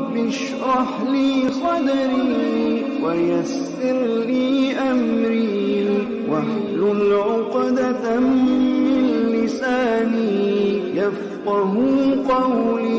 رب اشرح لي صدري ويسر لي أمري واحلل عقدة من لساني يفقهوا قولي۔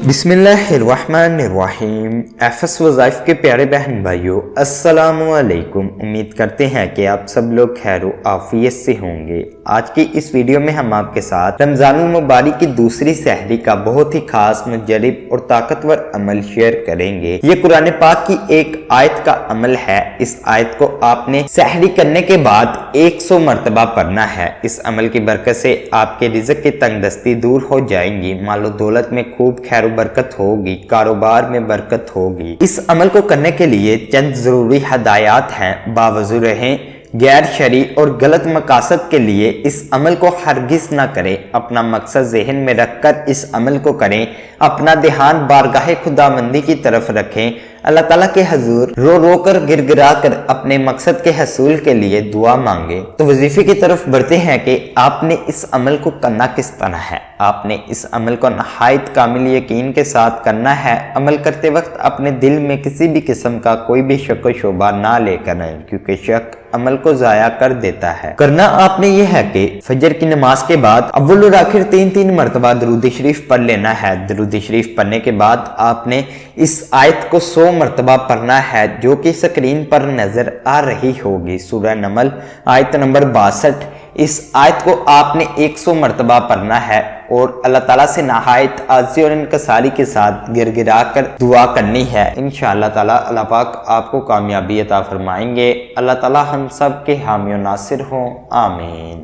بسم اللہ الرحمن الرحیم۔ ایفس وظائف کے پیارے بہن بھائیو، السلام علیکم۔ امید کرتے ہیں کہ آپ سب لوگ خیر و عافیت سے ہوں گے۔ آج کی اس ویڈیو میں ہم آپ کے ساتھ رمضان المبارک کی دوسری سحری کا بہت ہی خاص، مجرب اور طاقتور عمل شیئر کریں گے۔ یہ قرآن پاک کی ایک آیت کا عمل ہے۔ اس آیت کو آپ نے سحری کرنے کے بعد 100 مرتبہ پڑھنا ہے۔ اس عمل کی برکت سے آپ کے رزق کی تنگ دستی دور ہو جائیں گی، مال و دولت میں خوب خیر و برکت ہوگی، کاروبار میں برکت ہوگی۔ اس عمل کو کرنے کے لیے چند ضروری ہدایات ہیں۔ باوضو رہیں، غیر شرعی اور غلط مقاصد کے لیے اس عمل کو ہرگز نہ کریں۔ اپنا مقصد ذہن میں رکھ کر اس عمل کو کریں۔ اپنا دھیان بارگاہ خداوندی کی طرف رکھیں۔ اللہ تعالیٰ کے حضور رو رو کر گر گرا کر اپنے مقصد کے حصول کے لیے دعا مانگیں۔ تو وظیفے کی طرف بڑھتے ہیں کہ آپ نے اس عمل کو کرنا کس طرح ہے۔ آپ نے اس عمل کو نہایت کامل یقین کے ساتھ کرنا ہے۔ عمل کرتے وقت اپنے دل میں کسی بھی قسم کا کوئی بھی شک و شبہ نہ لے کر آئیں، کیونکہ شک عمل کو ضائع کر دیتا ہے۔ کرنا آپ نے یہ ہے کہ فجر کی نماز کے بعد اول اور آخر 3 مرتبہ درود شریف پڑھ لینا ہے۔ درود شریف پڑھنے کے بعد آپ نے اس آیت کو 100 مرتبہ پڑھنا ہے، جو کہ سکرین پر نظر آ رہی ہوگی۔ سورہ نمل آیت نمبر 62۔ اس آیت کو آپ نے 100 مرتبہ پڑھنا ہے اور اللہ تعالیٰ سے نہایت عاجزی اور انکساری کے ساتھ گر گرا کر دعا کرنی ہے۔ انشاءاللہ تعالیٰ اللہ پاک آپ کو کامیابی عطا فرمائیں گے۔ اللہ تعالیٰ ہم سب کے حامی و ناصر ہوں، آمین۔